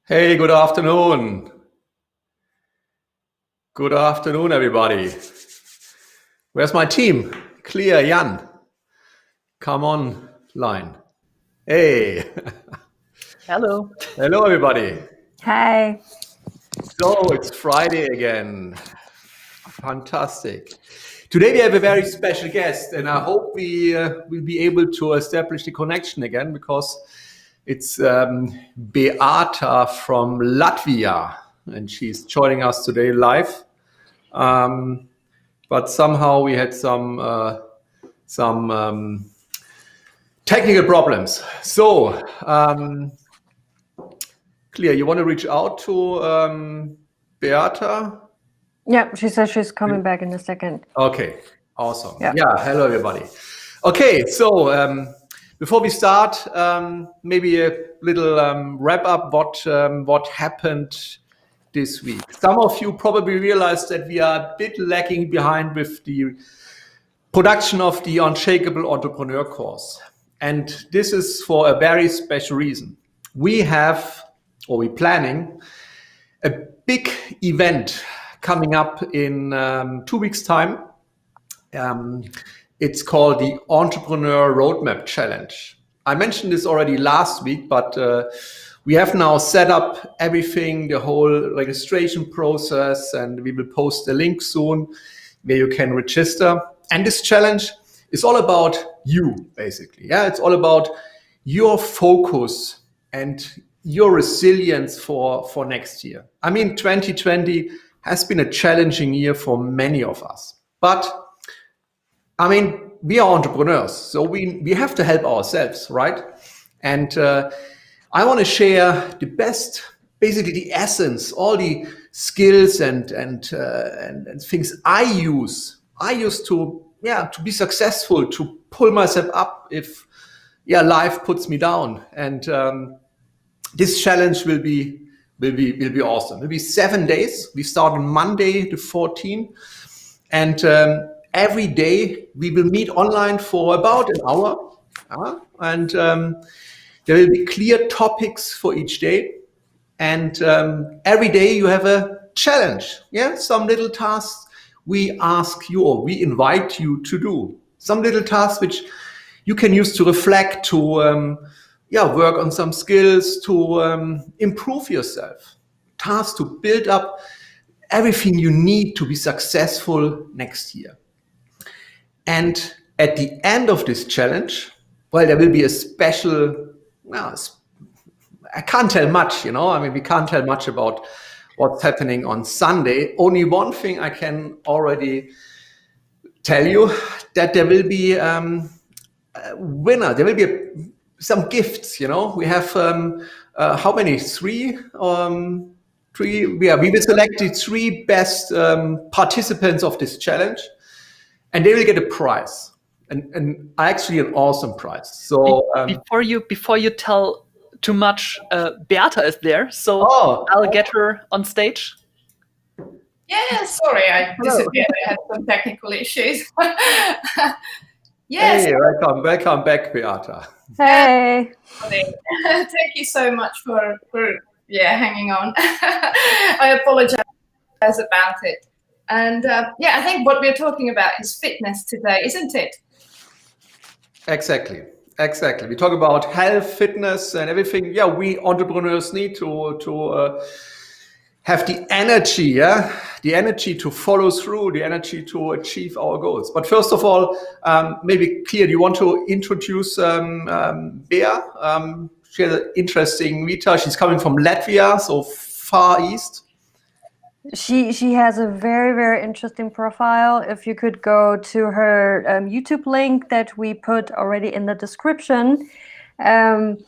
Hey, good afternoon. Good afternoon, everybody. Where's my team? Clear, Jan. Come on, line. Hey. Hello. Hello, everybody. Hi. So it's Friday again. Fantastic. Today we have a very special guest, and I hope we will be able to establish the connection again because it's Beata from Latvia, and she's joining us today live. But somehow we had some technical problems. So, Clear, you want to reach out to Beata? Yeah, she says she's coming back in a second. Okay, awesome. Yeah. Hello, everybody. Okay, so before we start, maybe a little wrap up what happened this week. Some of you probably realized that we are a bit lagging behind with the production of the Unshakable Entrepreneur course. And this is for a very special reason. We're planning a big event coming up in 2 weeks' time. It's called the Entrepreneur Roadmap Challenge. I mentioned this already last week, but we have now set up everything, the whole registration process, and we will post a link soon where you can register. And this challenge is all about you, basically. Yeah, it's all about your focus and your resilience for next year. I mean, 2020 has been a challenging year for many of us. But, I mean, we are entrepreneurs, so we have to help ourselves, right? And I want to share the best, basically the essence, all the skills and things I use to be successful, to pull myself up if life puts me down. And this challenge will be awesome. It'll be 7 days. We start on Monday the 14th, and every day we will meet online for about an hour, and there will be clear topics for each day. And every day you have a challenge. Yeah, some little tasks we ask you or we invite you to do. Some little tasks which you can use to reflect, to work on some skills, to improve yourself. Tasks to build up everything you need to be successful next year. And at the end of this challenge, well, there will be a special, I can't tell much, I mean, we can't tell much about what's happening on Sunday. Only one thing I can already tell you, that there will be a winner. There will be some gifts, We have, how many? Three? We will select the 3 best participants of this challenge, and they will get a prize. And actually an awesome prize. So before you tell too much, Beata is there, so I'll get her on stage. Yeah, sorry, I disappeared. I had some technical issues. Yes. Hey, welcome back, Beata. Hey. Thank you so much for hanging on. I apologize about it. And I think what we're talking about is fitness today, isn't it? Exactly. We talk about health, fitness, and everything. Yeah, we entrepreneurs need to have the energy, the energy to follow through, the energy to achieve our goals. But first of all, maybe Clear, do you want to introduce Bea? She has an interesting vita. She's coming from Latvia, so far east. She has a very, very interesting profile. If you could go to her YouTube link that we put already in the description, and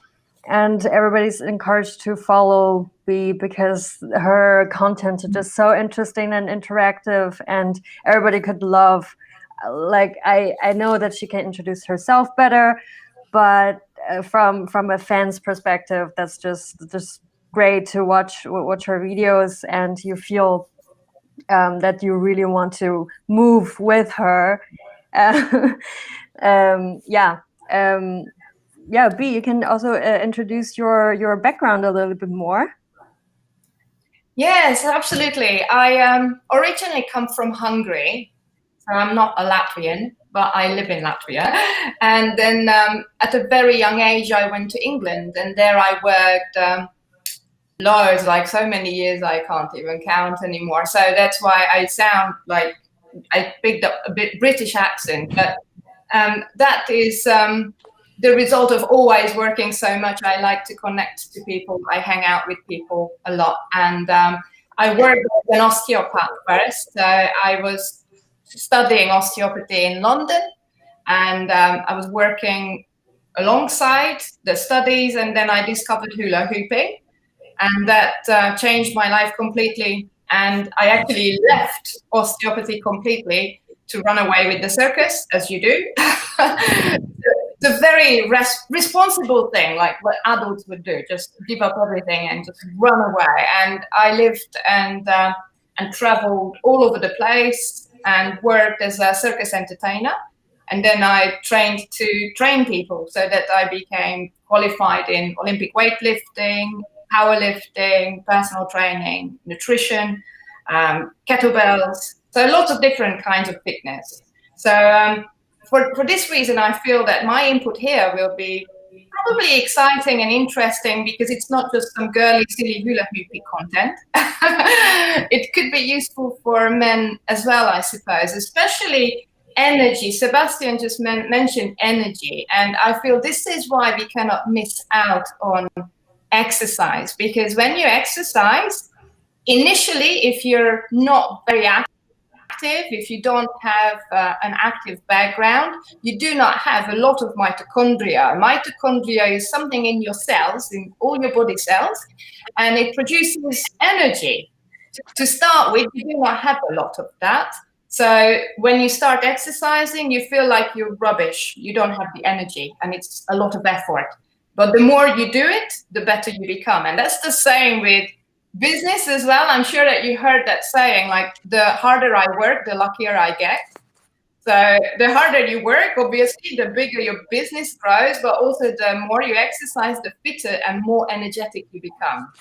everybody's encouraged to follow Bea because her content is just so interesting and interactive, and everybody could love. Like I know that she can introduce herself better, but from a fan's perspective, that's just great to watch her videos, and you feel that you really want to move with her. Bea, you can also introduce your background a little bit more. Yes, absolutely. I originally come from Hungary. So I'm not a Latvian, but I live in Latvia. And then at a very young age, I went to England, and there I worked loads, like so many years I can't even count anymore. So that's why I sound like I picked up a bit British accent. But that is the result of always working so much. I like to connect to people. I hang out with people a lot. And I worked as an osteopath first. So I was studying osteopathy in London, and I was working alongside the studies, and then I discovered hula hooping, and that changed my life completely. And I actually left osteopathy completely to run away with the circus, as you do. The very responsible thing, like what adults would do, just give up everything and just run away. And I lived and traveled all over the place and worked as a circus entertainer. And then I trained to train people so that I became qualified in Olympic weightlifting, powerlifting, personal training, nutrition, kettlebells. So lots of different kinds of fitness. So for this reason, I feel that my input here will be probably exciting and interesting, because it's not just some girly, silly hula hoopy content. It could be useful for men as well, I suppose, especially energy. Sebastian just mentioned energy, and I feel this is why we cannot miss out on exercise, because when you exercise, initially, if you're not very active, if you don't have an active background, you do not have a lot of mitochondria. Mitochondria is something in your cells, in all your body cells, and it produces energy. To start with, you do not have a lot of that. So when you start exercising, you feel like you're rubbish. You don't have the energy, and it's a lot of effort. But the more you do it, the better you become. And that's the same with business as well. I'm sure that you heard that saying, like, the harder I work, the luckier I get. So the harder you work, obviously, the bigger your business grows, but also the more you exercise, the fitter and more energetic you become.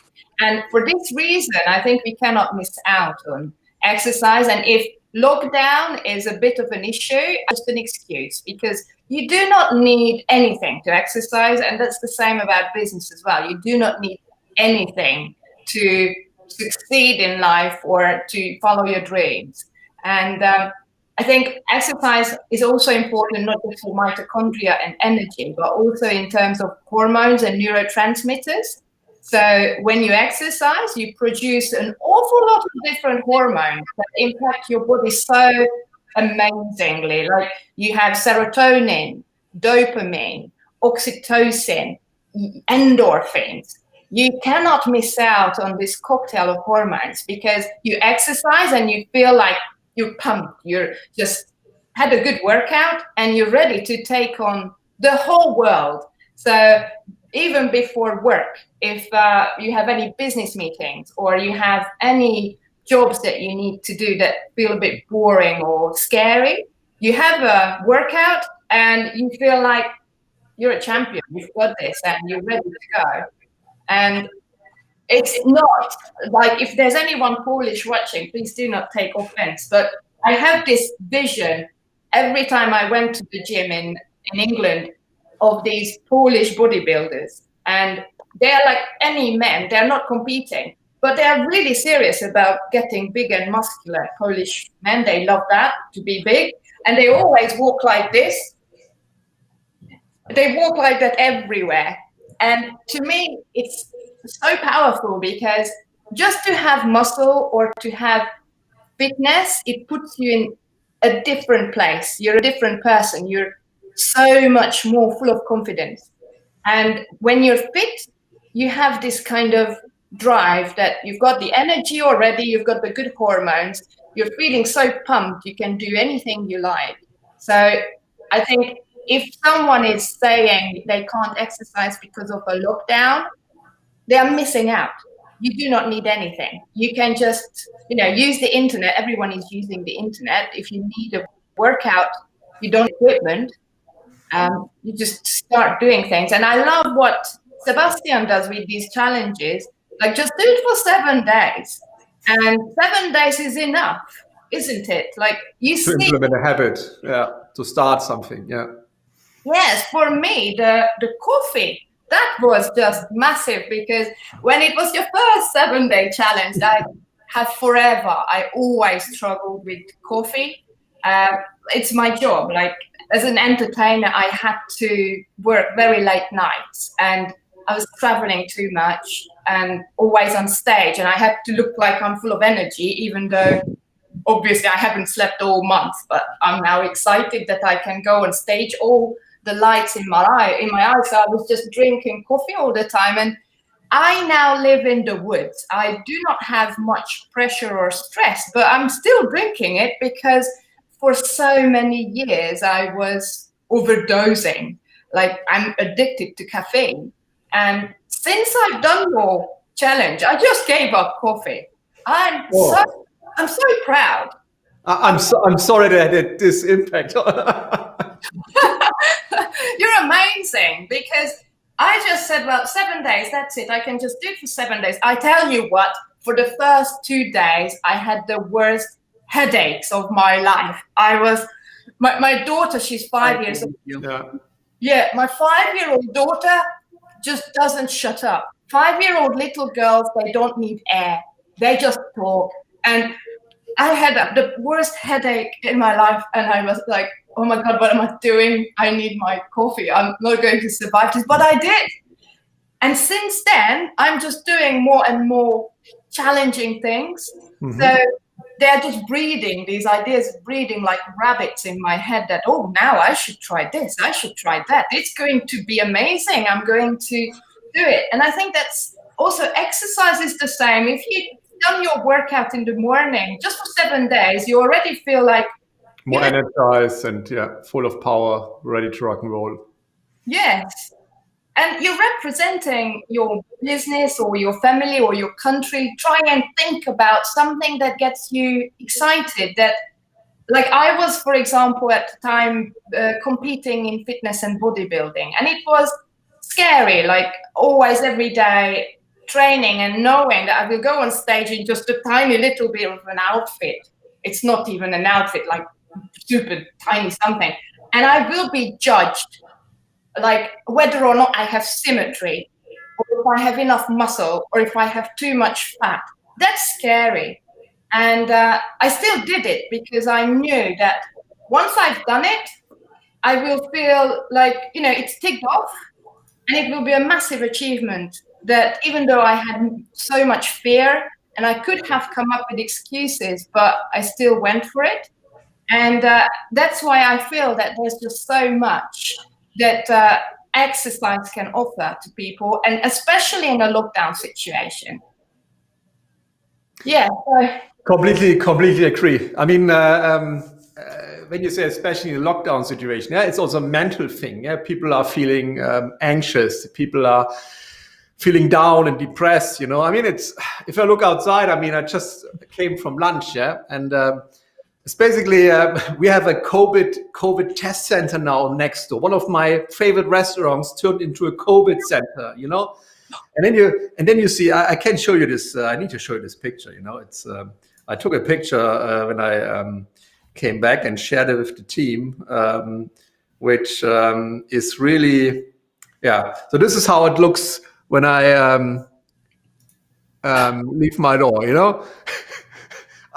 And for this reason, I think we cannot miss out on exercise. And if lockdown is a bit of an issue, just an excuse, because you do not need anything to exercise. And that's the same about business as well. You do not need anything to succeed in life or to follow your dreams. And I think exercise is also important, not just for mitochondria and energy, but also in terms of hormones and neurotransmitters. So when you exercise, you produce an awful lot of different hormones that impact your body so amazingly. Like, you have serotonin, dopamine, oxytocin, endorphins. You cannot miss out on this cocktail of hormones, because you exercise and you feel like you're pumped. You're just had a good workout and you're ready to take on the whole world. So even before work, if you have any business meetings or you have any jobs that you need to do that feel a bit boring or scary, you have a workout and you feel like you're a champion. You've got this and you're ready to go. And it's not like, if there's anyone Polish watching, please do not take offense, but I have this vision every time I went to the gym in England of these Polish bodybuilders. And they're like any men, they're not competing, but they're really serious about getting big and muscular. Polish men, they love that, to be big. And they always walk like this. They walk like that everywhere. And to me, it's so powerful, because just to have muscle or to have fitness, it puts you in a different place. You're a different person. You're so much more full of confidence. And when you're fit, you have this kind of drive that you've got the energy already, you've got the good hormones, you're feeling so pumped, you can do anything you like. So I think if someone is saying they can't exercise because of a lockdown, they are missing out. You do not need anything. You can just, use the internet. Everyone is using the internet. If you need a workout, you don't need equipment. You just start doing things. And I love what Sebastian does with these challenges. Like, just do it for 7 days. And 7 days is enough, isn't it? Like you to see, implement a habit, to start something, yes, for me, the coffee, that was just massive, because when it was your first 7-day challenge, I always struggled with coffee. It's my job. Like as an entertainer, I had to work very late nights, and I was traveling too much and always on stage, and I had to look like I'm full of energy, even though obviously I haven't slept all month, but I'm now excited that I can go on stage. All the lights in my eyes. So I was just drinking coffee all the time. And I now live in the woods. I do not have much pressure or stress, but I'm still drinking it because for so many years I was overdosing. Like I'm addicted to caffeine. And since I've done your challenge, I just gave up coffee. I'm so proud. I'm sorry that it had this impact. You're amazing, because I just said, well, 7 days, that's it. I can just do it for 7 days. I tell you what, for the first 2 days, I had the worst headaches of my life. My daughter, she's 5 years old. Yeah, my 5-year-old daughter just doesn't shut up. 5-year-old little girls, they don't need air. They just talk. And I had the worst headache in my life, and I was like, oh my God, what am I doing? I need my coffee. I'm not going to survive this, but I did. And since then, I'm just doing more and more challenging things. Mm-hmm. So they're just breeding, these ideas breeding like rabbits in my head that, oh, now I should try this, I should try that. It's going to be amazing. I'm going to do it. And I think that's also exercise is the same. If you've done your workout in the morning, just for 7 days, you already feel like more energized and full of power, ready to rock and roll. Yes. And you're representing your business or your family or your country. Try and think about something that gets you excited. That, like I was, for example, at the time competing in fitness and bodybuilding, and it was scary, like always every day training and knowing that I will go on stage in just a tiny little bit of an outfit. It's not even an outfit, like super tiny something. And I will be judged, like whether or not I have symmetry, or if I have enough muscle, or if I have too much fat. That's scary. And I still did it because I knew that once I've done it, I will feel like, it's ticked off, and it will be a massive achievement. That even though I had so much fear and I could have come up with excuses, but I still went for it. And that's why I feel that there's just so much that exercise can offer to people, and especially in a lockdown situation. Yeah. Completely agree. I mean, when you say especially in a lockdown situation, it's also a mental thing. People are feeling anxious. People are feeling down and depressed. I mean, if I look outside, I mean, I just came from lunch, and it's basically we have a COVID test center now next door. One of my favorite restaurants turned into a COVID center, And then you see, I can show you this. I need to show you this picture. It's I took a picture when I came back and shared it with the team, which is really, So this is how it looks when I leave my door.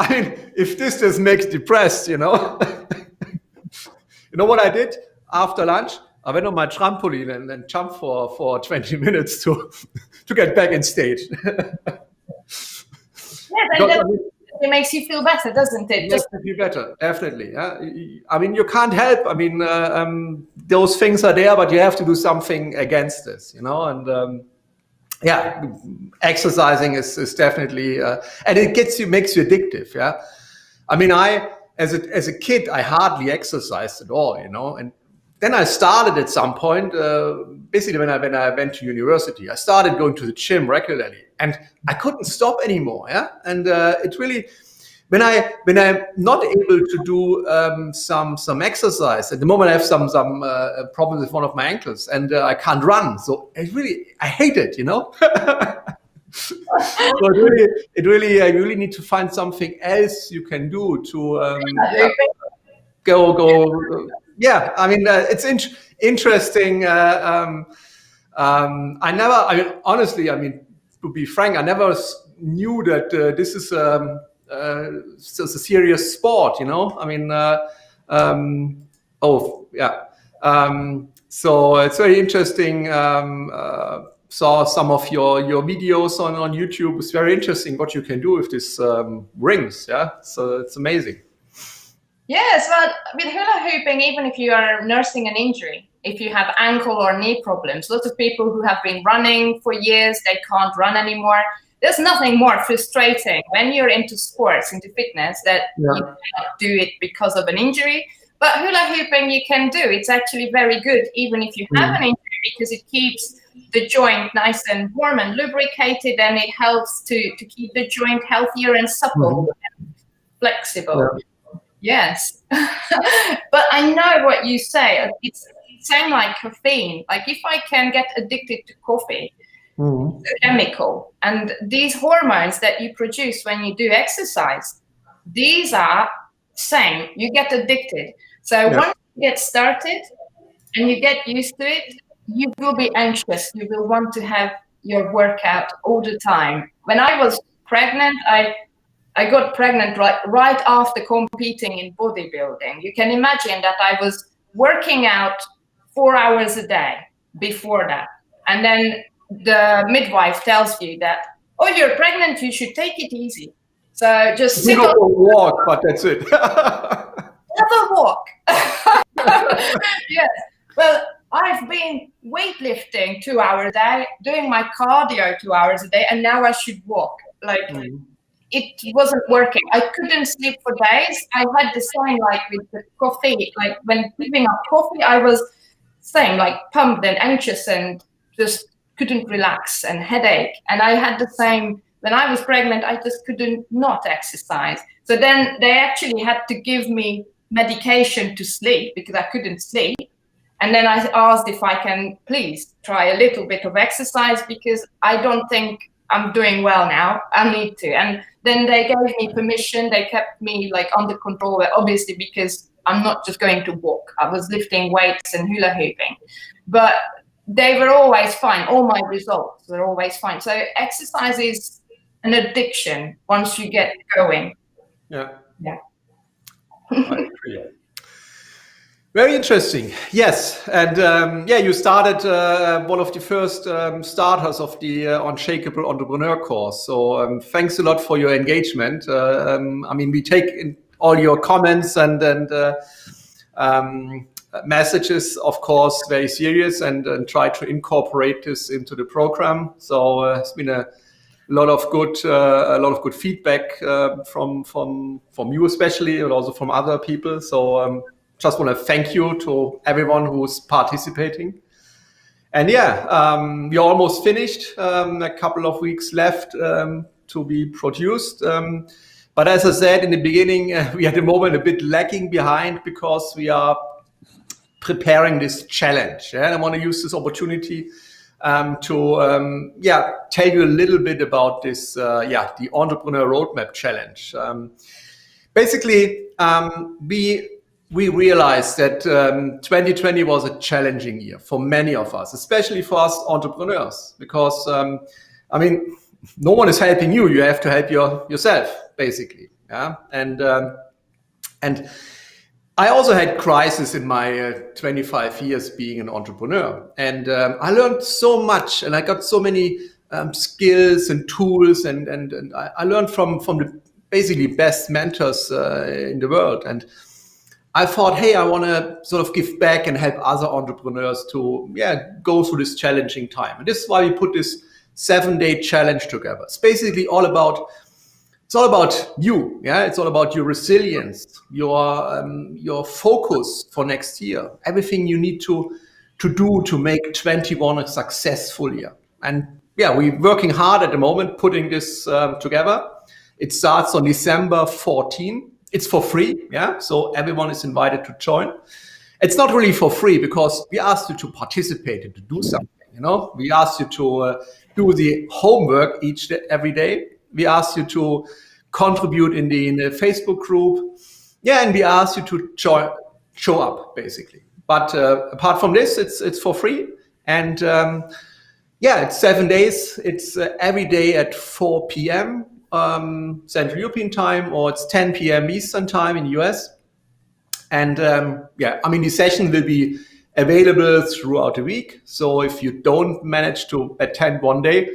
I mean, if this just makes depressed, You know what I did after lunch? I went on my trampoline and then jumped for 20 minutes to get back in stage. It makes you feel better, doesn't it? Just to feel better, definitely. I mean, you can't help. I mean, those things are there, but you have to do something against this, And exercising is definitely, and it makes you addictive. Yeah, I mean, as a kid, I hardly exercised at all, and then I started at some point, basically when I went to university, I started going to the gym regularly, and I couldn't stop anymore. Yeah, and it really, when I'm not able to do some exercise at the moment, I have some problems with one of my ankles, and I can't run. So I hate it. So you really need to find something else you can do to go. Yeah, I mean, it's interesting. Honestly, I mean, to be frank, I never knew that this is a serious sport. You know, I mean, so it's very interesting. Saw some of your videos on YouTube. It's very interesting what you can do with this rings. Yeah, so it's amazing. Yes, well, with hula hooping, even if you are nursing an injury, if you have ankle or knee problems, lots of people who have been running for years, they can't run anymore. There's nothing more frustrating when you're into sports, into fitness, that you cannot do it because of an injury. But hula hooping you can do. It's actually very good, even if you have an injury, because it keeps the joint nice and warm and lubricated, and it helps to keep the joint healthier and supple and flexible. Yeah. Yes. But I know what you say. It's same like caffeine. Like if I can get addicted to coffee, it's a chemical, and these hormones that you produce when you do exercise, these are same. You get addicted. So once you get started and you get used to it, you will be anxious. You will want to have your workout all the time. When I was pregnant, I got pregnant right after competing in bodybuilding. You can imagine that I was working out 4 hours a day before that. And then the midwife tells you that, oh, you're pregnant, you should take it easy. So just sit on walk, but that's it. Never walk. Yes. Well, I've been weightlifting 2 hours a day, doing my cardio 2 hours a day, and now I should walk. It wasn't working. I couldn't sleep for days. I had the same like with the coffee. Like when giving up coffee, I was same like pumped and anxious and just couldn't relax and headache. And I had the same when I was pregnant. I just couldn't not exercise. So then they actually had to give me medication to sleep because I couldn't sleep. And then I asked if I can please try a little bit of exercise because I don't think I'm doing well now. I need to. And then they gave me permission. They kept me like under control, obviously, because I'm not just going to walk. I was lifting weights and hula hooping. But they were always fine. All my results were always fine. So exercise is an addiction once you get going. Yeah. Yeah. I agree. Very interesting. Yes, and you started one of the first starters of the Unshakable Entrepreneur course. So thanks a lot for your engagement. I mean, we take in all your comments and messages, of course, very serious, and try to incorporate this into the program. So it's been a lot of good feedback from you especially, and also from other people. So. Just want to thank you to everyone who's participating. And we're almost finished. A couple of weeks left to be produced. But as I said in the beginning, we at the moment a bit lagging behind because we are preparing this challenge. And I want to use this opportunity to tell you a little bit about this, the Entrepreneur Roadmap Challenge. Basically, we realized that 2020 was a challenging year for many of us, especially for us entrepreneurs, because, no one is helping you. You have to help yourself, basically. Yeah. And I also had crisis in my 25 years being an entrepreneur. And I learned so much, and I got so many skills and tools, and I learned from the basically best mentors in the world. And I thought, hey, I want to sort of give back and help other entrepreneurs to go through this challenging time. And this is why we put this 7-day challenge together. It's basically all about you. Yeah, it's all about your resilience, your focus for next year, everything you need to do to make 21 a successful year. And we're working hard at the moment putting this together. It starts on December 14. It's for free, so everyone is invited to join. It's not really for free because we asked you to participate and to do something, We asked you to do the homework every day. We ask you to contribute in the Facebook group. Yeah, and we ask you to show up, basically. But apart from this, it's for free. And it's 7 days. It's every day at 4 p.m. Central European time, or it's 10 p.m. Eastern time in the US. And the session will be available throughout the week. So if you don't manage to attend one day,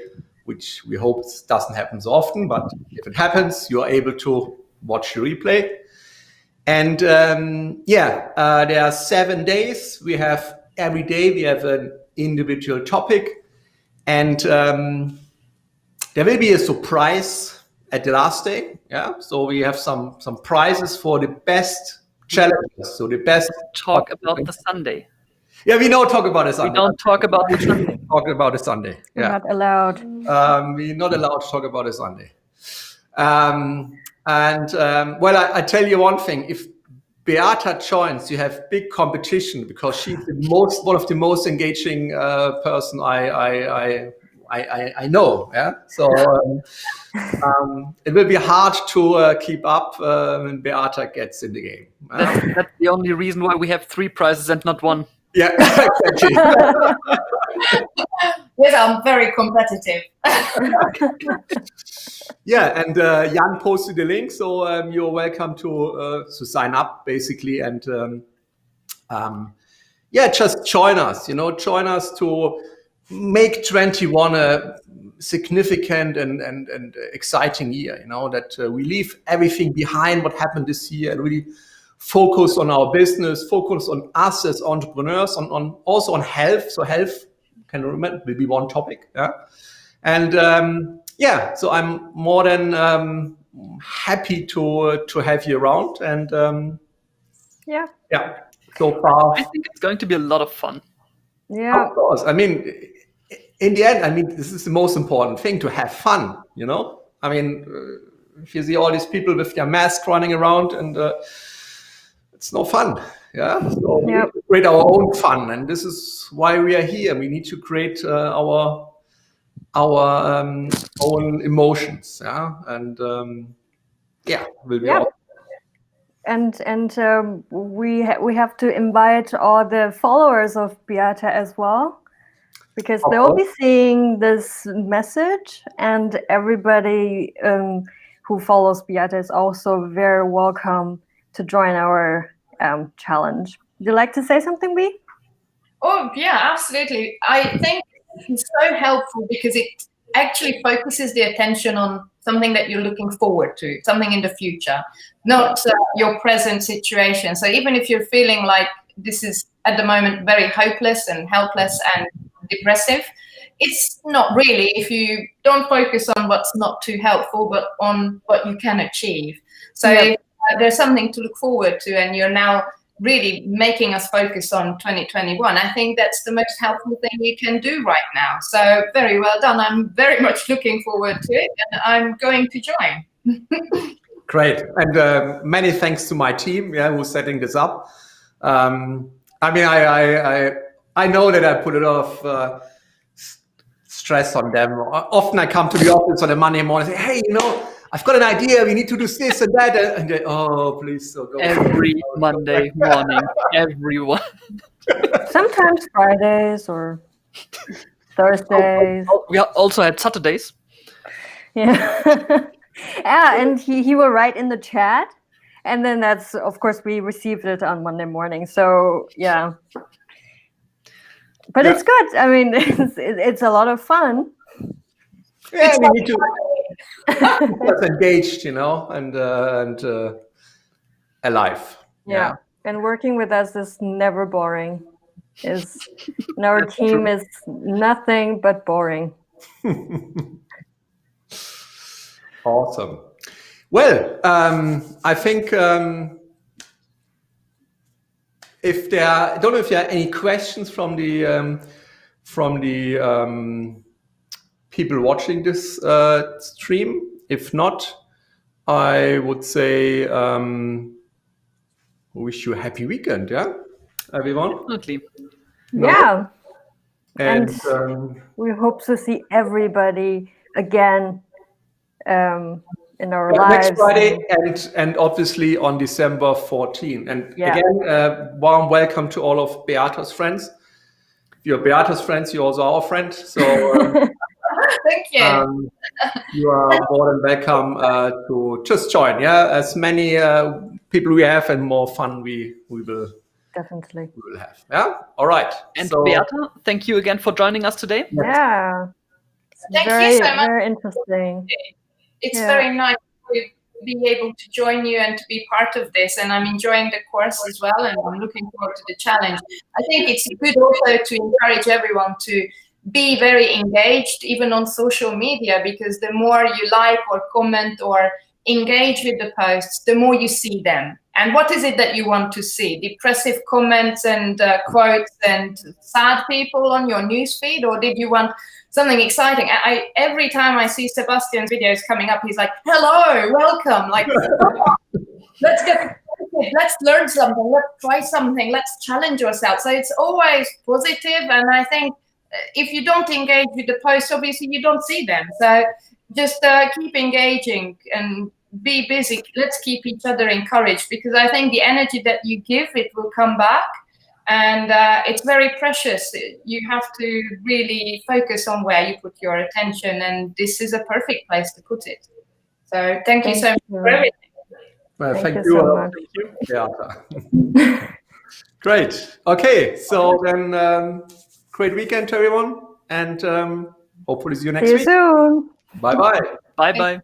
which we hope doesn't happen so often, but if it happens, you're able to watch the replay. And there are 7 days. Every day we have an individual topic, and there will be a surprise at the last day. Yeah, so we have some prizes for the best challenges. So the best. Talk about the Sunday. Yeah, we don't talk about the Sunday. We don't talk about the Sunday. Talk about the Sunday. We're not allowed. We're not allowed to talk about the Sunday. I tell you one thing: if Beata joins, you have big competition, because she's one of the most engaging person I know. Yeah, so it will be hard to keep up when Beata gets in the game. That's the only reason why we have 3 prizes and not 1. Yeah, exactly. Yes, I'm very competitive. Yeah, and Jan posted the link, so you're welcome to sign up, basically, and just join us. Join us to make 21 a significant and exciting year. That we leave everything behind what happened this year and really focus on our business, focus on us as entrepreneurs, also on health. So health, can you remember, will be one topic. Yeah, and so I'm more than happy to have you around. And so far, I think it's going to be a lot of fun. Yeah, of course. In the end, this is the most important thing, to have fun. If you see all these people with their mask running around, and it's no fun. Yeah, so we need to create our own fun, and this is why we are here. We need to create our own emotions. Yeah, and will be all. And we have to invite all the followers of Beata as well, because they will be seeing this message, and everybody who follows Beata is also very welcome to join our challenge. Would you like to say something, Bea? Oh, yeah, absolutely. I think it's so helpful because it actually focuses the attention on something that you're looking forward to, something in the future, not your present situation. So even if you're feeling like this is at the moment very hopeless and helpless and depressive, it's not really, if you don't focus on what's not too helpful, but on what you can achieve. So if, there's something to look forward to, and you're now really making us focus on 2021. I think that's the most helpful thing you can do right now. So very well done. I'm very much looking forward to it, and I'm going to join. Great. And many thanks to my team who's setting this up. I know that I put a lot of stress on them. Often I come to the office on a Monday morning and say, hey, I've got an idea. We need to do this and that. And they, please. So go. Every Monday morning, everyone. Sometimes Fridays or Thursdays. We also had Saturdays. Yeah. And he will write in the chat. And then that's, of course, we received it on Monday morning. So, yeah. But it's good. It's a lot of fun. Yeah, we need to get engaged, and alive. Yeah, and working with us is never boring. Our team is nothing but boring. Awesome. Well, I think I don't know if there are any questions from the people watching this stream. If not, I would say wish you a happy weekend, everyone? Definitely. No? Yeah. And we hope to see everybody again in our lives. Next Friday and obviously on December 14. And again, warm welcome to all of Beata's friends. If you're Beata's friends, you're also our friend. So thank you. You are more than welcome to just join. Yeah, as many people we have and more fun we will definitely have. Yeah. All right. And Beata, thank you again for joining us today. Yeah. Thank you so much. Very interesting. It's very nice to be able to join you and to be part of this. And I'm enjoying the course as well. And I'm looking forward to the challenge. I think it's good also to encourage everyone to be very engaged, even on social media, because the more you like or comment or engage with the posts, the more you see them. And what is it that you want to see? Depressive comments and quotes and sad people on your newsfeed? Or did you want something exciting? Every time I see Sebastian's videos coming up, he's like, hello, welcome. Like, let's get excited. Let's learn something. Let's try something. Let's challenge yourself. So it's always positive. And I think if you don't engage with the posts, obviously you don't see them. So just keep engaging and be busy. Let's keep each other encouraged, because I think the energy that you give, it will come back. And it's very precious. You have to really focus on where you put your attention. And this is a perfect place to put it. So thank you so much for everything. Well, thank you so much. Thank you, Beata. Great. Okay. So then great weekend to everyone. And hopefully see you next week. See you soon. Bye-bye. Bye-bye.